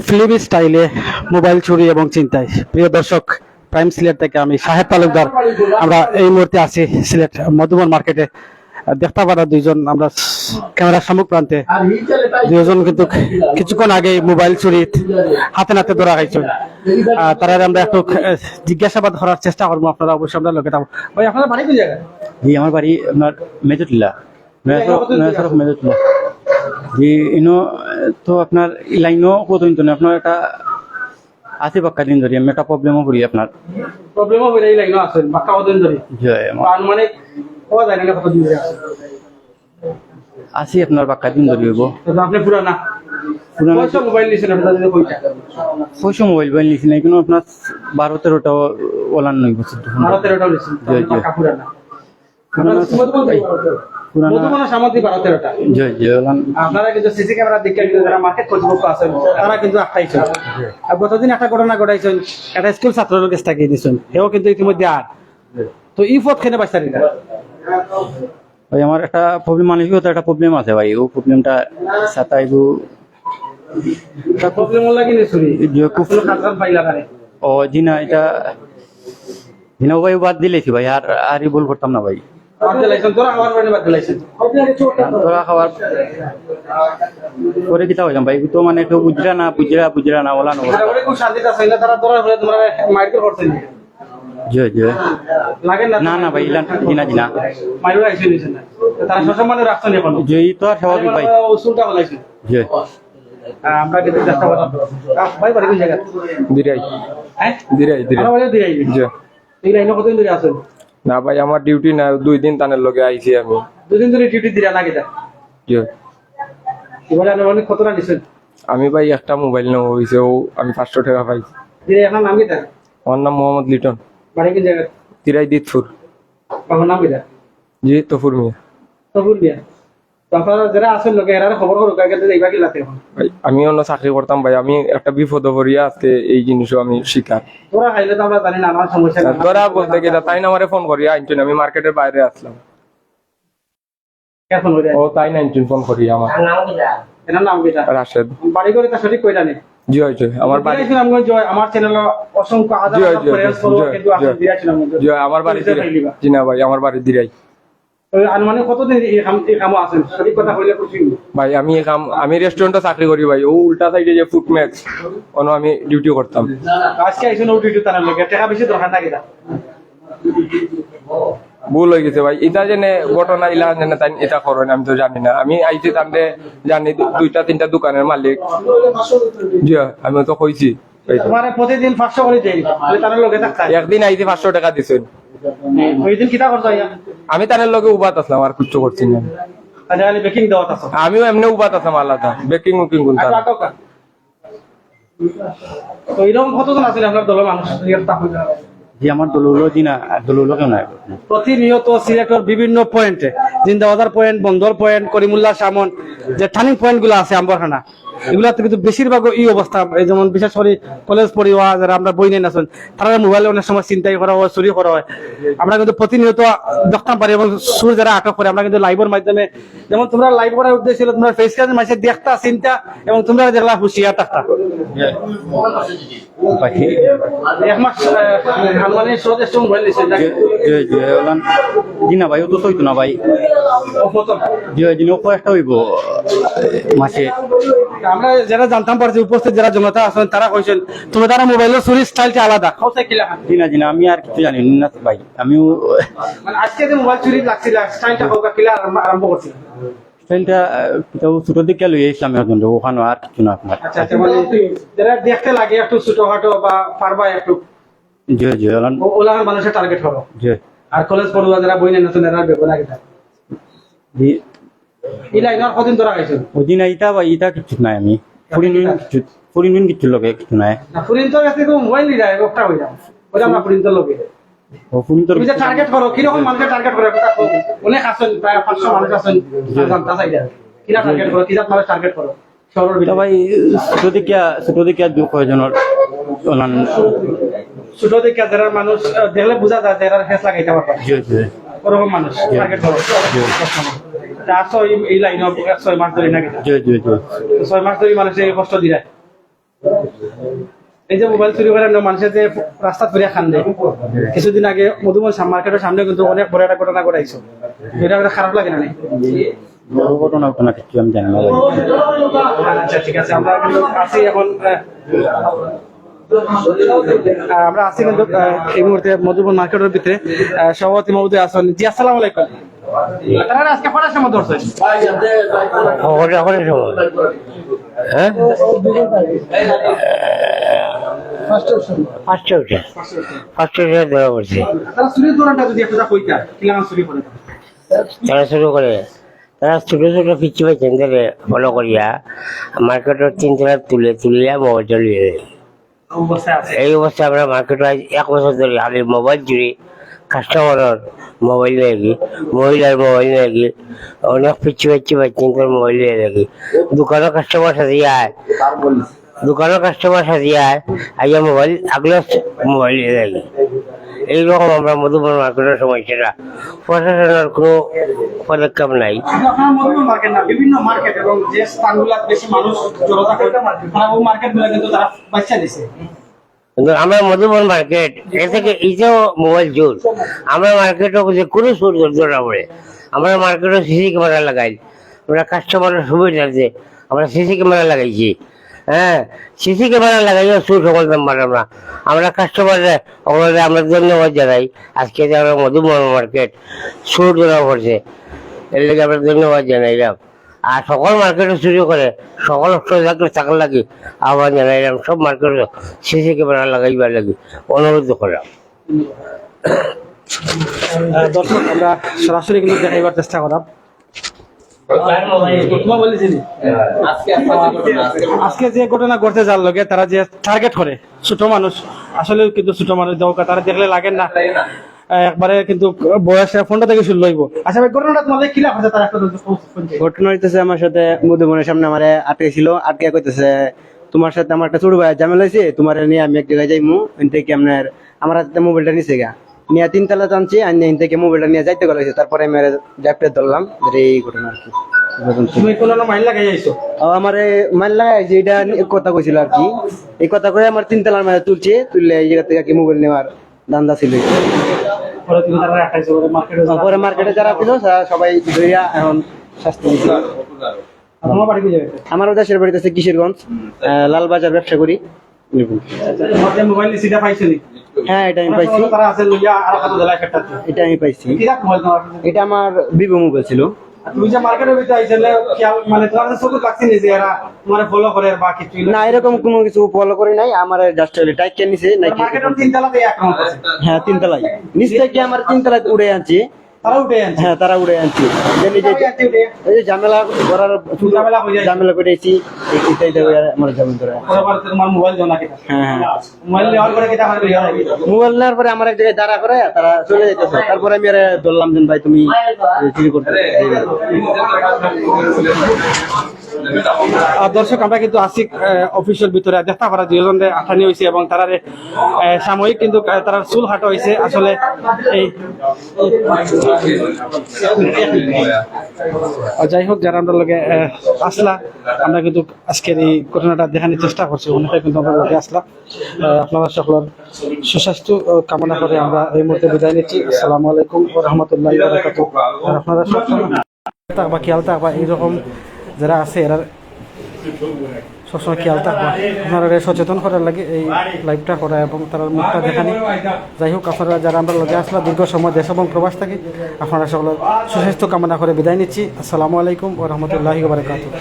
ফিল্মি স্টাইলে মোবাইল চুরি এবং ছিনতাই। প্রিয় দর্শক, প্রাইম সিলেট থেকে আমি সাহেব তালুকদার। আমরা এই মুহূর্তে আছি সিলেট মধুবন মার্কেটে। দেখতে পারা দুইজন আমরা ক্যামেরার সম্মুখ প্রান্তে দুজন কিন্তু কিছুক্ষণ আগে মোবাইল চুরি হাতে নাতে ধরা খাইছেন। তারা আমরা একটু জিজ্ঞাসাবাদ করার চেষ্টা করবো। আপনারা অবশ্যই আমরা লোকে থাকবো। ভাই, আপনার বাড়ি কোন জায়গায়? জি, আমার বাড়ি আপনার মেজুটিলা, মেজুটিলা। জি, ইনো তো আপনার লাইনও কতদিন তো আপনার একটা আছে বাক্কা দিন ধরে আমি একটা প্রবলেমও করি আপনার প্রবলেমও হয়ে এই লাইনও আছে বাক্কা কতদিন ধরে? জি, মানে কোয়া যায় না কতদিন ধরে আছে? আছি আপনার বাক্কা দিন ধরে হইব। আপনি পুরানা পয়সা মোবাইল নিয়েছেন আপনার যদি কইটা পয়সা মোবাইল নিয়েছি না কিন্তু আপনার 12-13টা ওলান নই বছর 12-13টা নিয়েছেন বাক্কা পুরানা মধুবনের সামগ্রী 12-13টা। জি জি ওলান। আপনারা কিন্তু সিসি ক্যামেরা দেখে কিন্তু যারা মার্কেট কর্তৃপক্ষ আছেন তারা কিন্তু আটকাইছেন। আর গতদিন একটা ঘটনা ঘটাইছেন, একটা স্কুল ছাত্রের কাছ থেকে দিয়েছেন, এও কিন্তু ইতিমধ্যে আর তো ই পথ খেনে পাইছেন না। ভাই আমার একটা প্রবলেম, মানসিকতা একটা প্রবলেম আছে ভাই। ও প্রবলেমটা সাতাইবো তা প্রবলেম হল কি চুরি খুব খাতার পাইলা না। ও জি না, এটা জিনা ভাই বাদ দিলেছি ভাই, আর আরই বল করতাম না ভাই। বাদ দিলাইছেন তোরা খাবার পানি বাদ দিলাইছেন তোরা খাবার করে দিতে হইলাম ভাই। তো মানে কেউ বুঝরা না ওলা না এটা করে খুব শান্তিতে আছে না। তারা তোরা হলে তোমরা মাইকেল করছেন জি জি লাগে না? না না ভাই, ইলান জিনা মাইরো আইছেন নিছেন না, তারা সসম্মানে রাখছেন এখন জি তো আর স্বাভাবিক ভাই। উসুলটা বলাইছেন জি। আমরা কিন্তু চেষ্টা করলাম। ভাই বাড়ি কোন জায়গা? দিরাই হ্যাঁ দিরাই দিরাই আমার বাড়ি দিরাই। জি এই লাইনে কতদিন ধরে আছেন? না ভাই, আমার ডিউটি না, 2 দিন তানের লগে আইছি আমি। দুদিন ধরে ডিউটি দিরা না কেটা? জি এবারে আনুমানিক কতটা নিছেন? আমি ভাই একটা মোবাইল নেওয়া হয়েছে, ও আমি 500 টাকা পাইছি। দিরা এখন নাম কেটা? আমার নাম মোহাম্মদ লিটন, বাড়ি কোন জায়গা? দিরাই দিতপুর। বাবার নাম কেটা? জি তফুর মিয়া। তবুল দিয়া। তো আপনারা যারা আছেন লোকে এরা খবর করুক আগে এইবা কি লাতে এখন। ভাই আমি অন্য চাকরি করতাম ভাই, আমি একটা বিপদ পড়িয়া আজকে এই জিনিসও আমি শিকার। তোরা খাইলে তো আমরা জানি না আমার সমস্যা না। তোরা বলতে গেলে তাই না আমারে ফোন করিয়া আইনছেন, আমি মার্কেটের বাইরে আসলাম। এখন হইরে ও তাই না আইনছেন ফোন করিয়া আমার। এনার নাম কেটা? রাশেদ। বাড়ি করে তা সঠিক কইরা নে। জি হয়েছে আমার বাড়ি। দিরাই ছিলাম জয় আমার চ্যানেলে অসংখ্য হাজার জি, হাজার জি, প্রেস জি, ফলো জি, কিন্তু আপনি জি। দিরাই ছিলাম। জি আমার বাড়ি দিরাই। জি না ভাই, আমার বাড়ি দিরাই। তো আনুমানিক কতদিন এই কামও আছেন সঠিক কথা কইলে খুশি হইব। ভাই আমি রেস্টুরেন্টে চাকরি করি ভাই, ও উল্টা সাইডে যে ফুড ম্যাচ ওনো আমি ডিউটি করতাম। আজকে আইছেন ওটি টু তার লগে টাকা বেশি দরকার না কেটা? ভুল হয়ে গেছে ভাই, এটা জেনে ঘটনা ইলা জেনে তাই এটা করেন আমি তো জানি না। আমি আইছি তাতে জানি 2-3টা দোকানের মালিক। জি আমি তো কইছি তোমারে প্রতিদিন 500 করে দেই তাহলে তার লগে থাকতা। একদিন আইছি 500 টাকা দিছেন। ওই দিন কিটা করছ ইয়া? আমি তাদের লগে উবাত আসলাম, আর কিচ্ছু করছি না। আচ্ছা খালি বেকিং দাও তাছ। আমিও এমনি উবাত আসলাম আলাদা, বেকিং উকিং কোনটা। তো এরকম কতজন আছেন আপনার দলের মানুষ? জি আমার দলুলো জিনা দলুলো কেউ নাই। প্রতিনিয়ত সিলেটের বিভিন্ন পয়েন্টে জিন্দাবাজার পয়েন্ট, বন্দর পয়েন্ট, করিমুল্লাহ সামন যে টার্নিং পয়েন্ট গুলো আছে আম্বরখানা, এগুলাতে কিন্তু বেশিরভাগ এই অবস্থা। এই যেমন বিশেষ করে কলেজ পড়ুয়া যারা আমরা বই নেন আছেন, তারা মোবাইলে অনেক সময় চিন্তাই করা হয়, চুরি করা হয়। আমরা কিন্তু প্রতিনিয়ত দেখতাম পারি এবং সুর যারা আটক করে আমরা কিন্তু লাইভের মাধ্যমে, যেমন তোমরা লাইভ করার উদ্দেশ্য ছিল তোমরা ফেস কাজ মাসে দেখতা চিন্তা এবং তোমরা যেগুলা হুঁশিয়ার থাকতা। বাকি এক মাস আনুমানিক সদস্য মোবাইল দিচ্ছে জি না ভাই, ও তো হইতো না ভাই। জি জি কয়েকটা হইব মাসে। আমরা যারা জানতাম পারছি উপস্থিত যারা জনতা আছেন তারা কইছেন তুমি তারা মোবাইলের চুরি স্টাইলটা আলাদা। জি না আমি আর কিছু জানি না ভাই। আমিও মানে আজকে যে মোবাইল চুরি লাগছিল স্টাইলটা হোক কিলা আরম্ভ করছিল। ট্রেনটা ছোট দিকে লই আসলাম এখন, ওখানে আর কিছু না আপনার। আচ্ছা আচ্ছা, মানে যারা দেখতে লাগে একটু ছোটখাটো বা পারবা একটু জি জি ওলার মানুষের টার্গেট করো। জি আর কলেজ পড়ুয়া যারা বই নেন এরা বেগুন লাগে জি এই লাইন আর কদিন ধরে আইছেন? ওই দিন এইটা ভাই, এটা কিছু নাই। আমি ফরিন কিছু লগে কিছু নাই। না ফুরিন তো কাছে তো মোবাইল নিরা একটা হইরা ওটা আমরা ফুরিন তো লগে ও ফরিন তো তুমি যে টার্গেট করো কি রকম মানুষের টার্গেট করো কথা কও। অনেক আছেন প্রায় 500 মানুষ আছেন জানতা চাইরা কিরা টার্গেট করো, কিরা মানুষ টার্গেট করো শহরের তা ভিতরে? ভাই ছোট দিকে দু কয়জনের ওলান। ছোট দিকে যারা মানুষ দেখলে বোঝা যায় যে এরা ফেস লাগাইতে পারবে জি জি ওরকম মানুষ টার্গেট করো। তা আসো এই লাইনে 6 মাস ধরে নাকি? জি জি জি 6 মাস ধরে মানুষ এই কষ্ট দিরা এই যে মোবাইল চুরি করে মানুষের যে রাস্তা ফিরে খান্দে, কিছুদিন আগে মধুমন মার্কেটের সামনে কিন্তু অনেক বড় একটা ঘটনা ঘটাইছো, এটা একটা খারাপ লাগে না? বড় ঘটনা ঘটনা কিছু আমি জানি না ভাই। আচ্ছা ঠিক আছে, আমরা কিন্তু আছি এখন আমরা আছি কিন্তু এই মুহূর্তে মধুবন মার্কেটের ভিতরে সভাপতি মহোদয় আছেন। জি আসসালামু আলাইকুম। তারা আজকে কটার সময় ধরছেন? তারা চুরির দৌড়ানটা যদি একটা কইতা কি লাগান চুরি করে? তারা শুরু করে, তারা ছোট ছোট পিচ্ছি পাইছেন ফলো করিয়া মার্কেটের 3 তলা তুলিয়া মোবাইল চলিয়ে দেয়। অবস্থায় আছে এই অবস্থায় আমরা মার্কেটে 1 বছর ধরে খালি মোবাইল চুরি, কাস্টমারের মোবাইল নিয়ে গিয়ে, মহিলার মোবাইল নিয়ে গিয়ে, অনেক পিচ্ছি পাইছেন মোবাইল নিয়ে দেখি। দোকানের কাস্টমার সাজিয়ে আয়, আইয়া মোবাইল আগলে মোবাইল নিয়ে দেখি। এইরকম আমরা মধুবন মার্কেটের সমস্যাটা, প্রশাসনের কোনো পদক্ষেপ নাই। শুধু আপনার মধুবন মার্কেট না, বিভিন্ন মার্কেট এবং যে স্থানগুলো বেশি মানুষ জড়তা করে ওই মার্কেটগুলো কিন্তু তারা বাচ্চা দিছে। কিন্তু আমরা মধুবন মার্কেট এ থেকে ইতেও মোবাইল চোর, আমরা মার্কেটও যে কোনো চোর ধরা পড়ে। আমরা মার্কেটে সিসি ক্যামেরা লাগাই, আমরা কাস্টমারের সুবিধার্থে আমরা সিসি ক্যামেরা লাগাইছি। হ্যাঁ, সিসি ক্যামেরা লাগাইও চোর সকল নাম্বার আমরা কাস্টমারে আমরা ধন্যবাদ জানাই। আজকে যে আমরা মধুবন মার্কেট চোর ধরা পড়ছে, এর লেগে আমরা ধন্যবাদ জানাইলাম। আর সকল মার্কেটে চুরি করে, সকল থাকার লাগে আহ্বান জানাইলাম সব মার্কেটে সিসি ক্যামেরা লাগাইবার লাগে অনুরোধ করলাম। দর্শক আমরা সরাসরি কিন্তু দেখাইবার চেষ্টা করলাম। আজকে যে ঘটনা ঘটতে যার লগে তারা যে টার্গেট করে ছোট মানুষ, আসলে কিন্তু ছোট মানুষ দৌকা তারা দেখলে লাগে না একবারে কিন্তু বয়সে ফোনটা থেকে শুরু লইব। আচ্ছা ভাই, ঘটনাটা তোমাদের কি লাগছে? তারা একটা ঘটনা হইতেছে আমার সাথে মধুবনের সামনে আমার আটকে ছিল, আটকে কইতেছে তোমার সাথে আমার একটা ছোট ভাই ঝামেলা হয়েছে, তোমার নিয়ে আমি এক জায়গায় যাইমু, থেকে আপনার আমার হাতে মোবাইলটা নিচে গা নিয়ে 3 তলা টানছি, আর নিয়ে থেকে মোবাইলটা নিয়ে যাইতে গেল। তারপরে আমি জ্যাপটে ধরলাম, এই ঘটনা আর কি। তুমি কোনো মাইল লাগাই যাইছো? আমার মাইল লাগাই যে এটা কথা কইছিল আর কি, এই কথা কয়ে আমার 3 তলার মাঝে তুলছে, তুললে এই জায়গা থেকে মোবাইল নেওয়ার ধান্দা ছিল। পরে মার্কেটে যারা ছিল সবাই ধরিয়া এখন শাস্তি দিচ্ছে। তোমার বাড়ি কি যাবে? আমার দেশের বাড়িতে আছে কিশোরগঞ্জ, লালবাজার ব্যবসা করি। মোবাইল সিটা পাইছো নি? হ্যাঁ, এটা আমি পাইছি, তারা আছে লইয়া আর কত জেলায় কাটতে। এটা আমি পাইছি। কি রাখ মোবাইল তোমার? এটা আমার ভিভো মোবাইল ছিল। তুমি যে মার্কেটের ভিতরে আইছিলে খেয়াল মানে তোমার চোখ লাগছে নি যে এরা তোমার ফলো করে বা কিছু? না, এরকম কোনো কিছু ফলো করি নাই। আমার জাস্ট টাইট কে নিছে নাকি মার্কেটের 3 তলাতে অ্যাকাউন্ট আছে। হ্যাঁ, 3 তলায় নিচ থেকে আমার 3 তলায় উড়ে আনছি। তারা উঠে আনছে? হ্যাঁ, তারা উড়ে আনছি। এই যে ঝামেলা করার ঝামেলা করেছি, আমার ঝামেলা করে। তোমার মোবাইল জমা কিটা? হ্যাঁ, মোবাইল নেওয়ার পরে কিটা আমার মোবাইল নেওয়ার পরে আমার এক জায়গায় দাঁড়া করে তারা চলে যেতেছে। তারপরে আমি ধরলাম যে ভাই তুমি চুরি করতে। দর্শক আমরা কিন্তু আছি অফিসের ভিতরে, দেখা করা দুজনে আঠানি হয়েছে এবং তারা সাময়িক কিন্তু তারা চুল হাঁটা হয়েছে। আসলে এই যাই হোক, যারা আমরা লগে আসলা, আমরা কিন্তু আজকের এই ঘটনাটা দেখানোর চেষ্টা করছি, অনেকটাই কিন্তু আমরা লগে আসলাম। আপনারা সকলের সুস্বাস্থ্য কামনা করে আমরা এই মুহূর্তে বিদায় নিচ্ছি। আসসালামু আলাইকুম ওয়া রাহমাতুল্লাহি ওয়া বারাকাতুহু। আপনারা সবসময় খেয়াল থাকবা, এইরকম যারা আছে এরা সবসময় খেয়াল থাকবা, আপনারা সচেতন করার লাগে এই লাইভটা করা এবং তার মুখটা দেখানি। যাই হোক, আপনারা যারা আমরা লগে আসলা দীর্ঘ সময় দেশ এবং প্রবাস থাকি, আপনারা সকলের সুস্বাস্থ্য কামনা করে বিদায় নিচ্ছি। আসসালামু আলাইকুম ওয়া রাহমাতুল্লাহি ওয়া বারাকাতুহু।